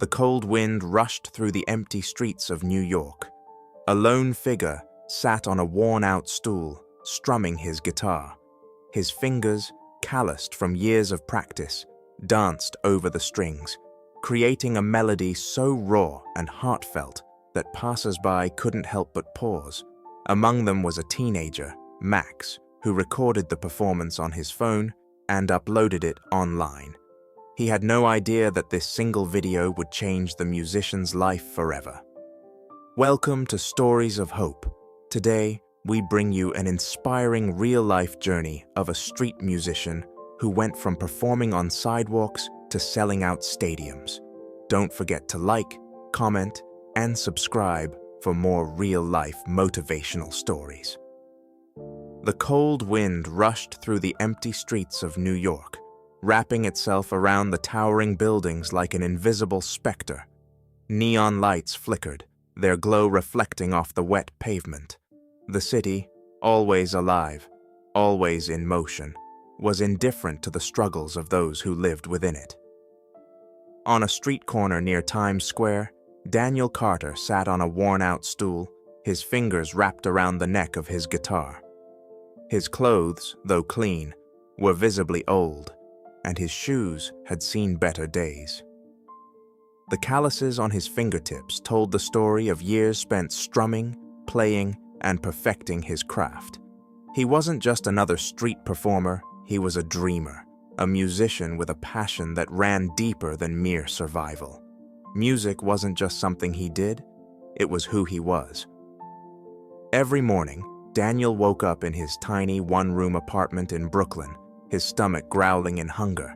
The cold wind rushed through the empty streets of New York. A lone figure sat on a worn-out stool, strumming his guitar. His fingers, calloused from years of practice, danced over the strings, creating a melody so raw and heartfelt that passers-by couldn't help but pause. Among them was a teenager, Max, who recorded the performance on his phone and uploaded it online. He had no idea that this single video would change the musician's life forever. Welcome to Stories of Hope. Today, we bring you an inspiring real-life journey of a street musician who went from performing on sidewalks to selling out stadiums. Don't forget to like, comment, and subscribe for more real-life motivational stories. The cold wind rushed through the empty streets of New York, wrapping itself around the towering buildings like an invisible specter. Neon lights flickered, their glow reflecting off the wet pavement. The city, always alive, always in motion, was indifferent to the struggles of those who lived within it. On a street corner near Times Square, Daniel Carter sat on a worn-out stool, his fingers wrapped around the neck of his guitar. His clothes, though clean, were visibly old, and his shoes had seen better days. The calluses on his fingertips told the story of years spent strumming, playing, and perfecting his craft. He wasn't just another street performer, he was a dreamer, a musician with a passion that ran deeper than mere survival. Music wasn't just something he did, it was who he was. Every morning, Daniel woke up in his tiny one-room apartment in Brooklyn, his stomach growling in hunger.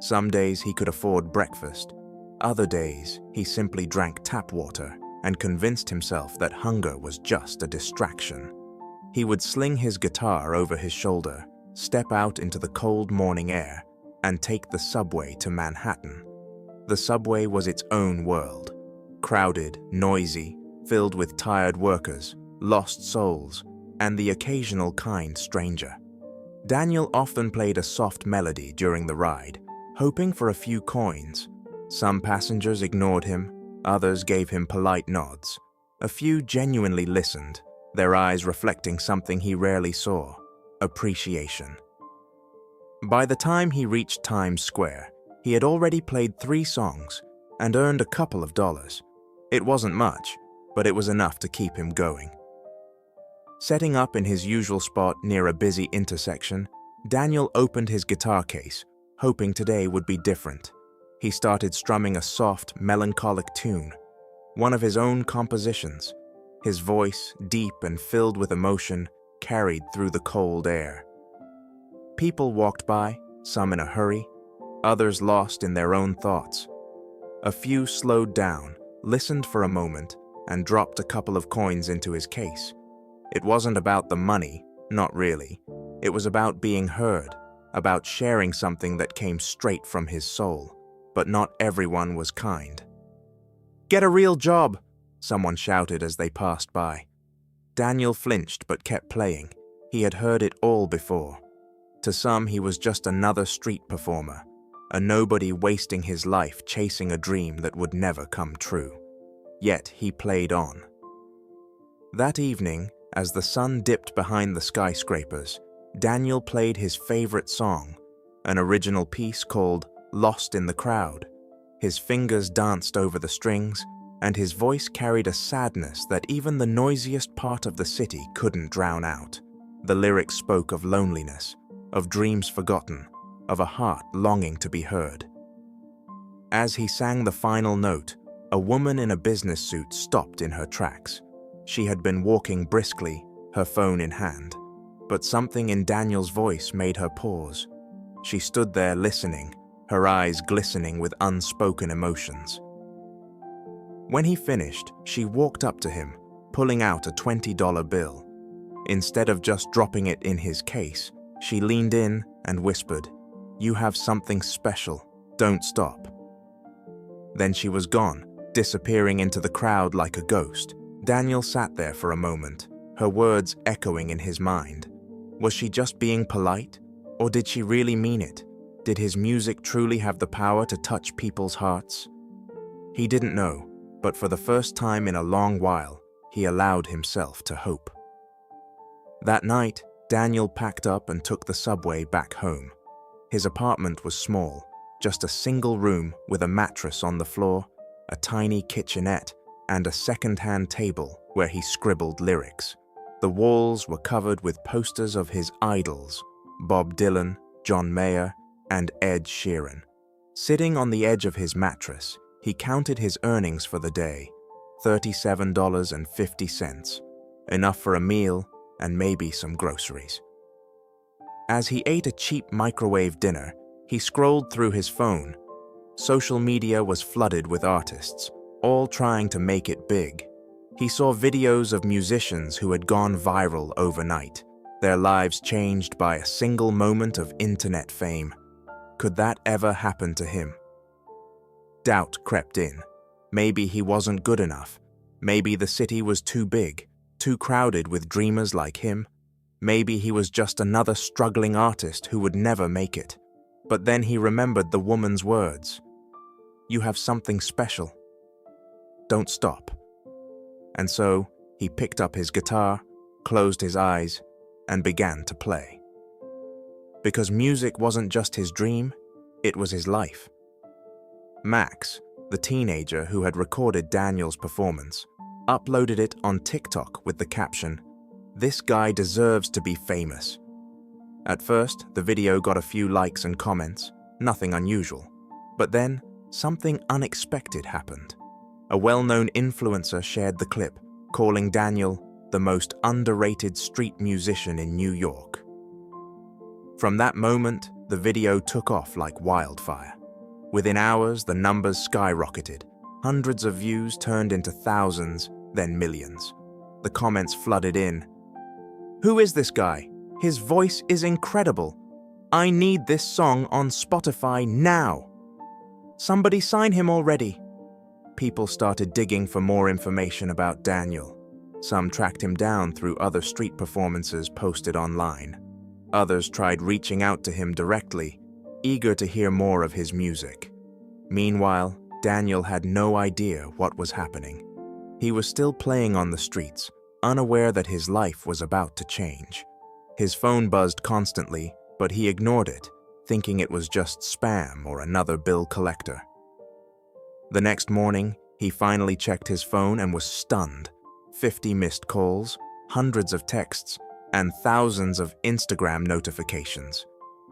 Some days he could afford breakfast. Other days, he simply drank tap water and convinced himself that hunger was just a distraction. He would sling his guitar over his shoulder, step out into the cold morning air, and take the subway to Manhattan. The subway was its own world. Crowded, noisy, filled with tired workers, lost souls, and the occasional kind stranger. Daniel often played a soft melody during the ride, hoping for a few coins. Some passengers ignored him, others gave him polite nods. A few genuinely listened, their eyes reflecting something he rarely saw: appreciation. By the time he reached Times Square, he had already played 3 songs and earned a couple of dollars. It wasn't much, but it was enough to keep him going. Setting up in his usual spot near a busy intersection, Daniel opened his guitar case, hoping today would be different. He started strumming a soft, melancholic tune, one of his own compositions. His voice, deep and filled with emotion, carried through the cold air. People walked by, some in a hurry, others lost in their own thoughts. A few slowed down, listened for a moment, and dropped a couple of coins into his case. It wasn't about the money, not really. It was about being heard, about sharing something that came straight from his soul. But not everyone was kind. "Get a real job!" someone shouted as they passed by. Daniel flinched but kept playing. He had heard it all before. To some, he was just another street performer, a nobody wasting his life chasing a dream that would never come true. Yet he played on. That evening, as the sun dipped behind the skyscrapers, Daniel played his favorite song, an original piece called "Lost in the Crowd." His fingers danced over the strings, and his voice carried a sadness that even the noisiest part of the city couldn't drown out. The lyrics spoke of loneliness, of dreams forgotten, of a heart longing to be heard. As he sang the final note, a woman in a business suit stopped in her tracks. She had been walking briskly, her phone in hand, but something in Daniel's voice made her pause. She stood there listening, her eyes glistening with unspoken emotions. When he finished, she walked up to him, pulling out a $20 bill. Instead of just dropping it in his case, she leaned in and whispered, "You have something special, don't stop." Then she was gone, disappearing into the crowd like a ghost. Daniel sat there for a moment, her words echoing in his mind. Was she just being polite, or did she really mean it? Did his music truly have the power to touch people's hearts? He didn't know, but for the first time in a long while, he allowed himself to hope. That night, Daniel packed up and took the subway back home. His apartment was small, just a single room with a mattress on the floor, a tiny kitchenette, and a second-hand table where he scribbled lyrics. The walls were covered with posters of his idols, Bob Dylan, John Mayer, and Ed Sheeran. Sitting on the edge of his mattress, he counted his earnings for the day, $37.50, enough for a meal and maybe some groceries. As he ate a cheap microwave dinner, he scrolled through his phone. Social media was flooded with artists, all trying to make it big. He saw videos of musicians who had gone viral overnight, their lives changed by a single moment of internet fame. Could that ever happen to him? Doubt crept in. Maybe he wasn't good enough. Maybe the city was too big, too crowded with dreamers like him. Maybe he was just another struggling artist who would never make it. But then he remembered the woman's words. "You have something special. Don't stop." And so, he picked up his guitar, closed his eyes, and began to play. Because music wasn't just his dream, it was his life. Max, the teenager who had recorded Daniel's performance, uploaded it on TikTok with the caption, "This guy deserves to be famous." At first, the video got a few likes and comments, nothing unusual. But then, something unexpected happened. A well-known influencer shared the clip, calling Daniel the most underrated street musician in New York. From that moment, the video took off like wildfire. Within hours, the numbers skyrocketed. Hundreds of views turned into thousands, then millions. The comments flooded in. "Who is this guy? His voice is incredible. I need this song on Spotify now. Somebody sign him already." People started digging for more information about Daniel. Some tracked him down through other street performances posted online. Others tried reaching out to him directly, eager to hear more of his music. Meanwhile, Daniel had no idea what was happening. He was still playing on the streets, unaware that his life was about to change. His phone buzzed constantly, but he ignored it, thinking it was just spam or another bill collector. The next morning, he finally checked his phone and was stunned. 50 missed calls, hundreds of texts, and thousands of Instagram notifications.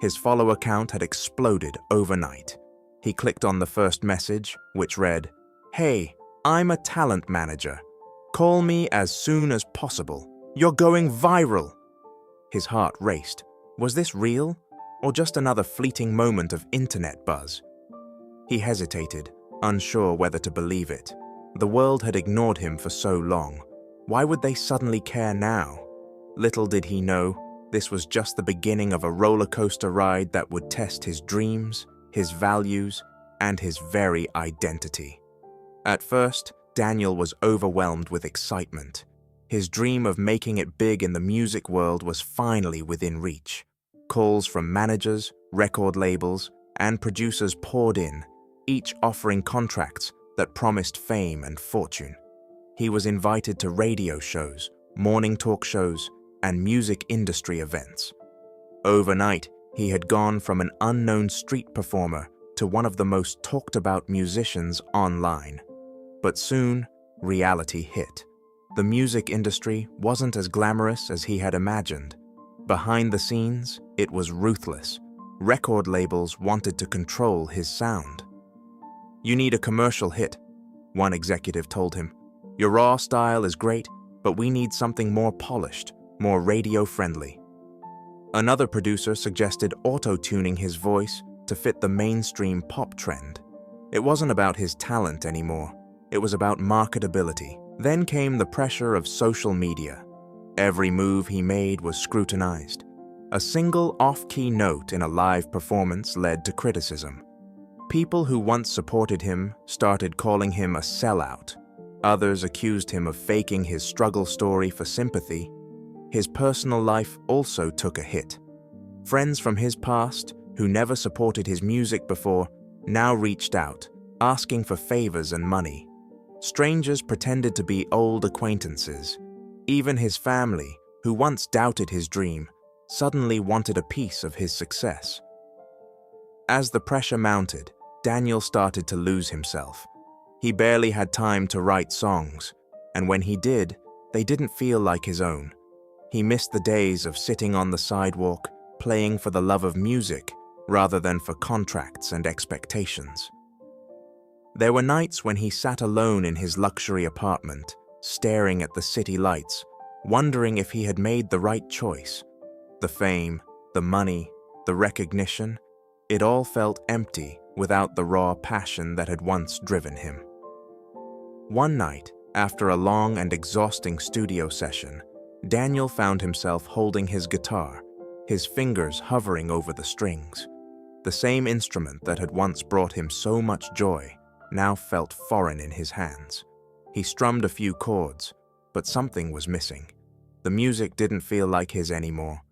His follower count had exploded overnight. He clicked on the first message, which read, "Hey, I'm a talent manager. Call me as soon as possible. You're going viral." His heart raced. Was this real, or just another fleeting moment of internet buzz? He hesitated, unsure whether to believe it. The world had ignored him for so long. Why would they suddenly care now? Little did he know, this was just the beginning of a roller coaster ride that would test his dreams, his values, and his very identity. At first, Daniel was overwhelmed with excitement. His dream of making it big in the music world was finally within reach. Calls from managers, record labels, and producers poured in, each offering contracts that promised fame and fortune. He was invited to radio shows, morning talk shows, and music industry events. Overnight, he had gone from an unknown street performer to one of the most talked about musicians online. But soon, reality hit. The music industry wasn't as glamorous as he had imagined. Behind the scenes, it was ruthless. Record labels wanted to control his sound. "You need a commercial hit," one executive told him. "Your raw style is great, but we need something more polished, more radio-friendly." Another producer suggested auto-tuning his voice to fit the mainstream pop trend. It wasn't about his talent anymore. It was about marketability. Then came the pressure of social media. Every move he made was scrutinized. A single off-key note in a live performance led to criticism. People who once supported him started calling him a sellout. Others accused him of faking his struggle story for sympathy. His personal life also took a hit. Friends from his past, who never supported his music before, now reached out, asking for favors and money. Strangers pretended to be old acquaintances. Even his family, who once doubted his dream, suddenly wanted a piece of his success. As the pressure mounted, Daniel started to lose himself. He barely had time to write songs, and when he did, they didn't feel like his own. He missed the days of sitting on the sidewalk, playing for the love of music, rather than for contracts and expectations. There were nights when he sat alone in his luxury apartment, staring at the city lights, wondering if he had made the right choice. The fame, the money, the recognition, it all felt empty without the raw passion that had once driven him. One night, after a long and exhausting studio session, Daniel found himself holding his guitar, his fingers hovering over the strings. The same instrument that had once brought him so much joy now felt foreign in his hands. He strummed a few chords, but something was missing. The music didn't feel like his anymore.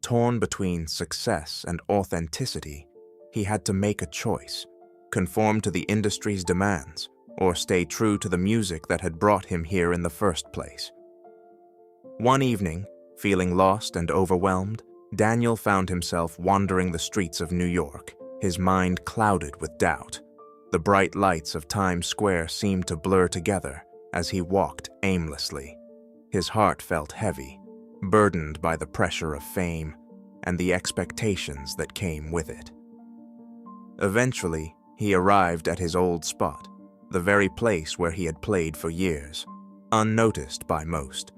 Torn between success and authenticity, he had to make a choice, conform to the industry's demands, or stay true to the music that had brought him here in the first place. One evening, feeling lost and overwhelmed, Daniel found himself wandering the streets of New York, his mind clouded with doubt. The bright lights of Times Square seemed to blur together as he walked aimlessly. His heart felt heavy, burdened by the pressure of fame and the expectations that came with it. Eventually, he arrived at his old spot, the very place where he had played for years, unnoticed by most,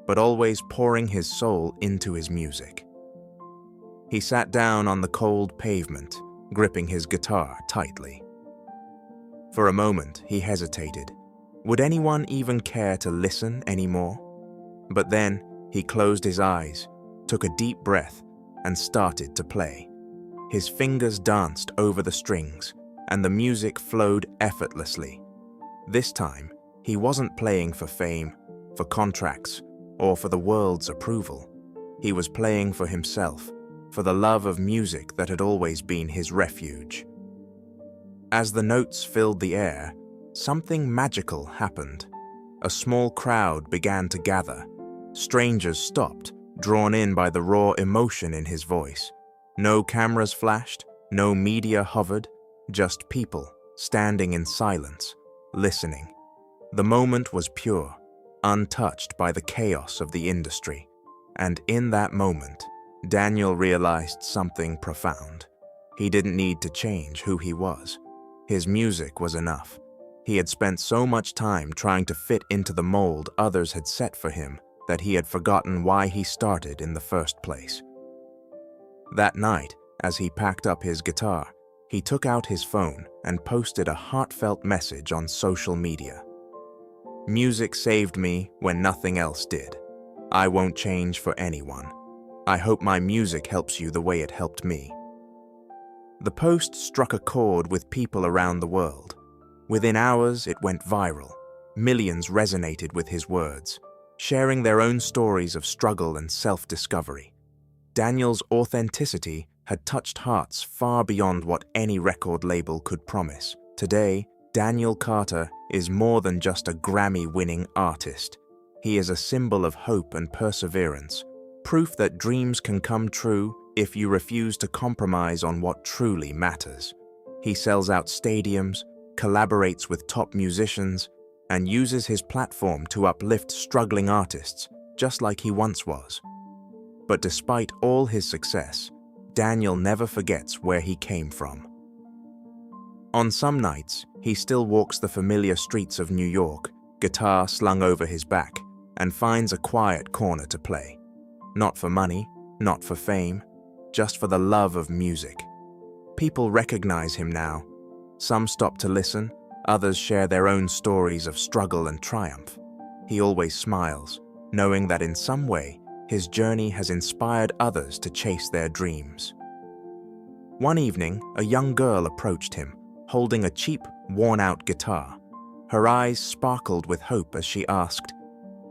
but always pouring his soul into his music. He sat down on the cold pavement, gripping his guitar tightly. For a moment, he hesitated. Would anyone even care to listen anymore? But then, he closed his eyes, took a deep breath, and started to play. His fingers danced over the strings, and the music flowed effortlessly. This time, he wasn't playing for fame, for contracts, or for the world's approval. He was playing for himself, for the love of music that had always been his refuge. As the notes filled the air, something magical happened. A small crowd began to gather. Strangers stopped, drawn in by the raw emotion in his voice. No cameras flashed, no media hovered, just people standing in silence, listening. The moment was pure, untouched by the chaos of the industry. And in that moment, Daniel realized something profound. He didn't need to change who he was. His music was enough. He had spent so much time trying to fit into the mold others had set for him that he had forgotten why he started in the first place. That night, as he packed up his guitar, he took out his phone and posted a heartfelt message on social media. "Music saved me when nothing else did. I won't change for anyone. I hope my music helps you the way it helped me." The post struck a chord with people around the world. Within hours, it went viral. Millions resonated with his words, sharing their own stories of struggle and self-discovery. Daniel's authenticity had touched hearts far beyond what any record label could promise. Today, Daniel Carter is more than just a Grammy-winning artist. He is a symbol of hope and perseverance, proof that dreams can come true if you refuse to compromise on what truly matters. He sells out stadiums, collaborates with top musicians, and uses his platform to uplift struggling artists, just like he once was. But despite all his success, Daniel never forgets where he came from. On some nights, he still walks the familiar streets of New York, guitar slung over his back, and finds a quiet corner to play. Not for money, not for fame, just for the love of music. People recognize him now. Some stop to listen, others share their own stories of struggle and triumph. He always smiles, knowing that in some way, his journey has inspired others to chase their dreams. One evening, a young girl approached him, holding a cheap, worn-out guitar. Her eyes sparkled with hope as she asked,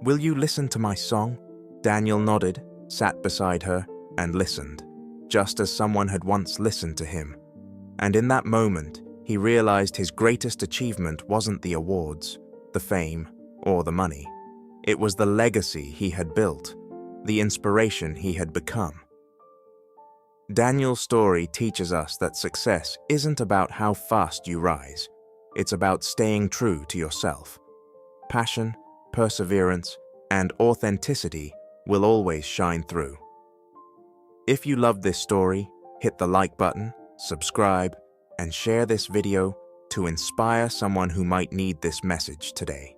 "Will you listen to my song?" Daniel nodded, sat beside her, and listened, just as someone had once listened to him. And in that moment, he realized his greatest achievement wasn't the awards, the fame, or the money. It was the legacy he had built, the inspiration he had become. Daniel's story teaches us that success isn't about how fast you rise. It's about staying true to yourself. Passion, perseverance, and authenticity will always shine through. If you loved this story, hit the like button, subscribe, and share this video to inspire someone who might need this message today.